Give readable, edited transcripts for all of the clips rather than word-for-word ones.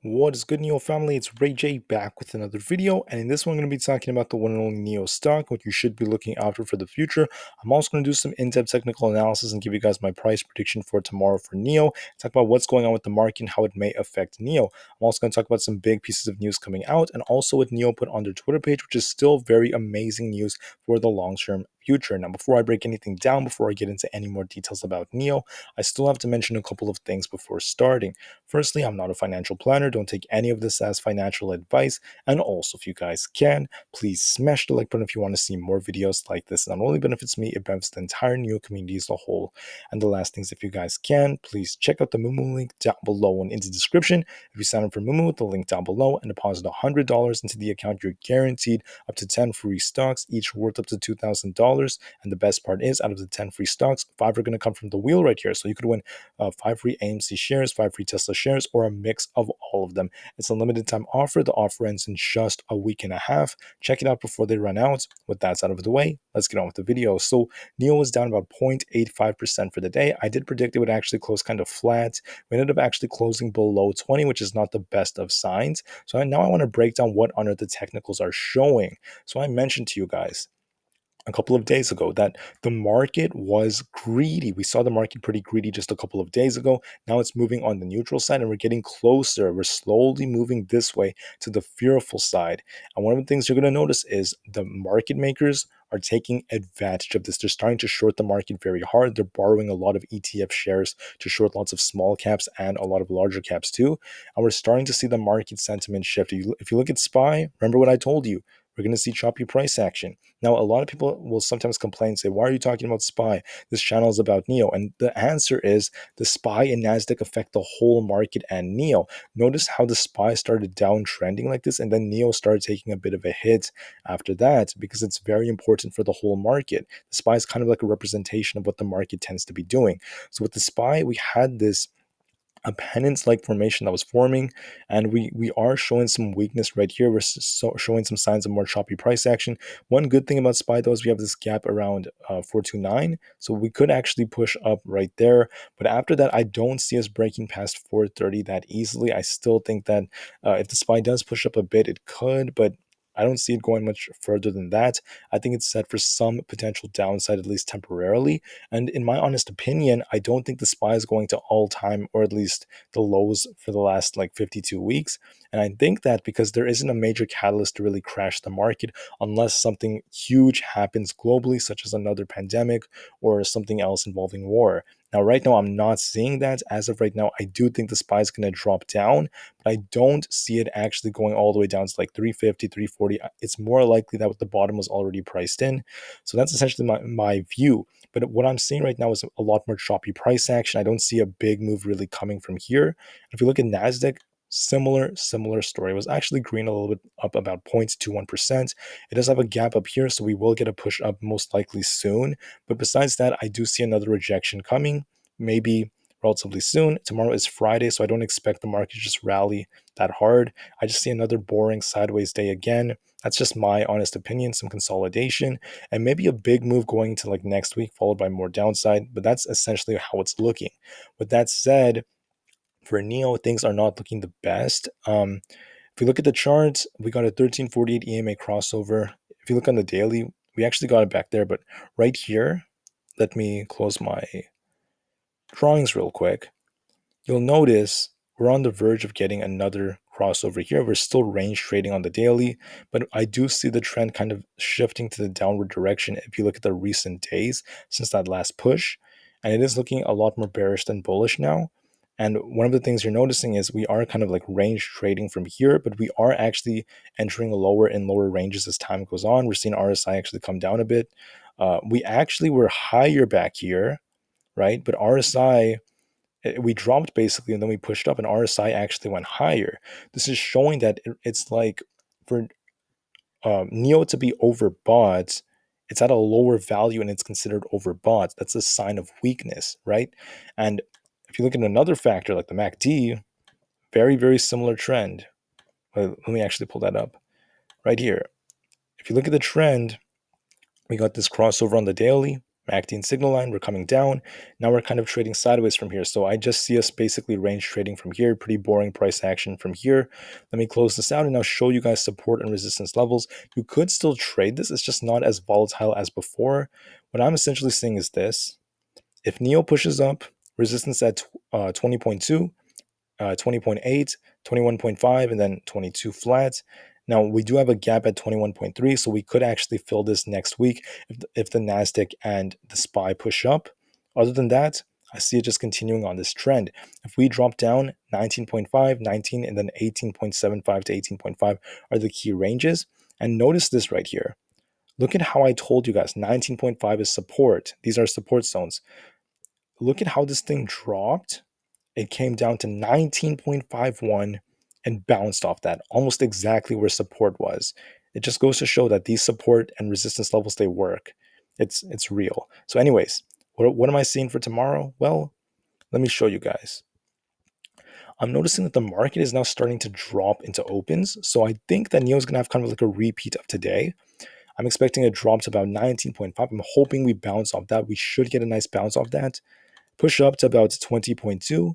What is good, NIO family? It's Rey-Jay back with another video, and in this one I'm going to be talking about the one and only NIO stock, what you should be looking out for the future. I'm also going to do some in-depth technical analysis and give you guys my price prediction for tomorrow for NIO, talk about what's going on with the market and how it may affect NIO. I'm also going to talk about some big pieces of news coming out, and also what NIO put on their Twitter page, which is still very amazing news for the long-term future. Now, before I break anything down, before I get into any more details about NIO, I still have to mention a couple of things before starting. Firstly, I'm not a financial planner. Don't take any of this as financial advice. And also, if you guys can, please smash the like button if you want to see more videos like this. It not only benefits me, it benefits the entire NIO community as a whole. And the last thing is, if you guys can, please check out the MooMoo link down below and in the description. If you sign up for MooMoo with the link down below and deposit $100 into the account, you're guaranteed up to 10 free stocks, each worth up to $2,000. And the best part is, out of the 10 free stocks, 5 are going to come from the wheel right here. So you could win 5 free AMC shares, 5 free Tesla shares, or a mix of all of them. It's a limited time offer. The offer ends in just a week and a half. Check it out before they run out. With that out of the way, let's get on with the video. So NIO was down about 0.85% for the day. I did predict it would actually close kind of flat. We ended up actually closing below 20, which is not the best of signs. So now I want to break down what under the technicals are showing. So I mentioned to you guys a couple of days ago that the market was greedy. We saw the market pretty greedy just a couple of days ago. Now it's moving on the neutral side and we're getting closer. We're slowly moving this way to the fearful side. And one of the things you're going to notice is the market makers are taking advantage of this. They're starting to short the market very hard. They're borrowing a lot of ETF shares to short lots of small caps and a lot of larger caps too. And we're starting to see the market sentiment shift. If you look at SPY, remember what I told you. We're going to see choppy price action. Now, a lot of people will sometimes complain and say, why are you talking about SPY? This channel is about NIO. And the answer is the SPY and NASDAQ affect the whole market and NIO. Notice how the SPY started downtrending like this, and then NIO started taking a bit of a hit after that because it's very important for the whole market. The SPY is kind of like a representation of what the market tends to be doing. So with the SPY, we had this a pennant-like formation that was forming, and we are showing some weakness right here. We're showing some signs of more choppy price action. One good thing about SPY though is we have this gap around 429, so we could actually push up right there. But after that, I don't see us breaking past 430 that easily. I still think that if the SPY does push up a bit, it could, but I don't see it going much further than that. I think it's set for some potential downside, at least temporarily. And in my honest opinion, I don't think the SPY is going to all-time, or at least the lows for the last like 52 weeks. And I think that because there isn't a major catalyst to really crash the market unless something huge happens globally, such as another pandemic or something else involving war. Now, right now, I'm not seeing that. As of right now, I do think the SPY is going to drop down, but I don't see it actually going all the way down to like 350, 340. It's more likely that the bottom was already priced in. So that's essentially my view. But what I'm seeing right now is a lot more choppy price action. I don't see a big move really coming from here. If you look at NASDAQ, similar story. It was actually green a little bit up about 0.21%. It does have a gap up here, so we will get a push up most likely soon. But besides that, I do see another rejection coming, maybe relatively soon. Tomorrow is Friday, so I don't expect the market to just rally that hard. I just see another boring sideways day again. That's just my honest opinion, some consolidation, and maybe a big move going into like next week, followed by more downside. But that's essentially how it's looking. With that said, for NIO, things are not looking the best. If you look at the charts, we got a 1348 EMA crossover. If you look on the daily, we actually got it back there, but right here, let me close my drawings real quick. You'll notice we're on the verge of getting another crossover here. We're still range trading on the daily, but I do see the trend kind of shifting to the downward direction if you look at the recent days since that last push. And it is looking a lot more bearish than bullish now. And one of the things you're noticing is we are kind of like range trading from here, but we are actually entering lower and lower ranges as time goes on. We're seeing RSI actually come down a bit. We actually were higher back here, right? But RSI, we dropped basically, and then we pushed up, and RSI actually went higher. This is showing that it's like for NIO to be overbought, it's at a lower value and it's considered overbought. That's a sign of weakness, right? And if you look at another factor like the MACD, very similar trend. Let me actually pull that up right here. If you look at the trend, we got this crossover on the daily, MACD signal line, we're coming down. Now we're kind of trading sideways from here. So I just see us basically range trading from here. Pretty boring price action from here. Let me close this out and now show you guys support and resistance levels. You could still trade this. It's just not as volatile as before. What I'm essentially saying is this. If NIO pushes up, resistance at 20.2, 20.8, 21.5, and then 22 flat. Now, we do have a gap at 21.3, so we could actually fill this next week if the NASDAQ and the SPY push up. Other than that, I see it just continuing on this trend. If we drop down 19.5, 19, and then 18.75 to 18.5 are the key ranges. And notice this right here. Look at how I told you guys 19.5 is support. These are support zones. Look at how this thing dropped. It came down to 19.51 and bounced off that, almost exactly where support was. It just goes to show that these support and resistance levels, they work. It's real. So anyways, what am I seeing for tomorrow? Well, let me show you guys. I'm noticing that the market is now starting to drop into opens. So I think that NIO is going to have kind of like a repeat of today. I'm expecting a drop to about 19.5. I'm hoping we bounce off that. We should get a nice bounce off that. Push up to about 20.2.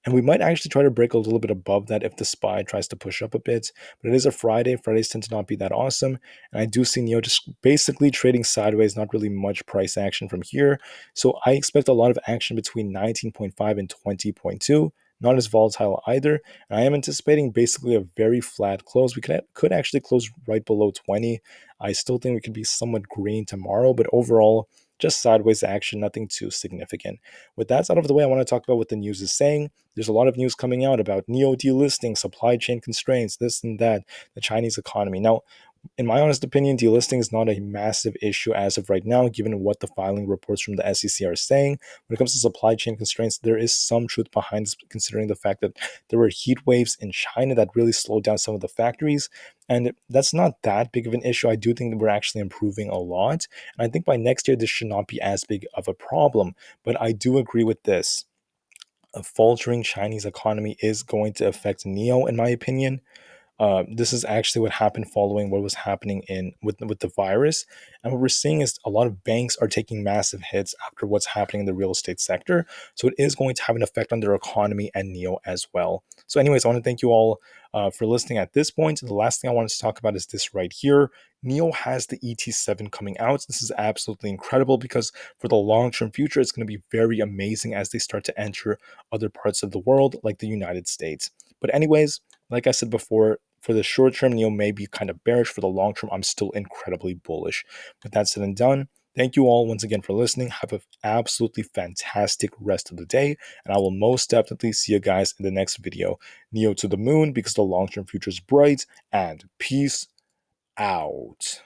And we might actually try to break a little bit above that if the SPY tries to push up a bit. But it is a Friday. Fridays tend to not be that awesome. And I do see NIO just basically trading sideways, not really much price action from here. So I expect a lot of action between 19.5 and 20.2. Not as volatile either. And I am anticipating basically a very flat close. We could actually close right below 20. I still think we could be somewhat green tomorrow. But overall, just sideways action, nothing too significant. With that out of the way, I want to talk about what the news is saying. There's a lot of news coming out about NIO delisting, supply chain constraints, this and that, the Chinese economy. Now, in my honest opinion, delisting is not a massive issue as of right now, given what the filing reports from the SEC are saying. When it comes to supply chain constraints, there is some truth behind this, considering the fact that there were heat waves in China that really slowed down some of the factories. And that's not that big of an issue. I do think that we're actually improving a lot. And I think by next year, this should not be as big of a problem. But I do agree with this. A faltering Chinese economy is going to affect NIO, in my opinion. This is actually what happened following what was happening with the virus, and what we're seeing is a lot of banks are taking massive hits after what's happening in the real estate sector. So it is going to have an effect on their economy and NIO as well. So, anyways, I want to thank you all for listening at this point. The last thing I wanted to talk about is this right here. NIO has the ET7 coming out. This is absolutely incredible because for the long-term future, it's going to be very amazing as they start to enter other parts of the world, like the United States. But anyways, like I said before, for the short term, NIO may be kind of bearish. For the long term, I'm still incredibly bullish. With that said and done, thank you all once again for listening. Have an absolutely fantastic rest of the day, and I will most definitely see you guys in the next video. NIO to the moon because the long term future is bright, and peace out.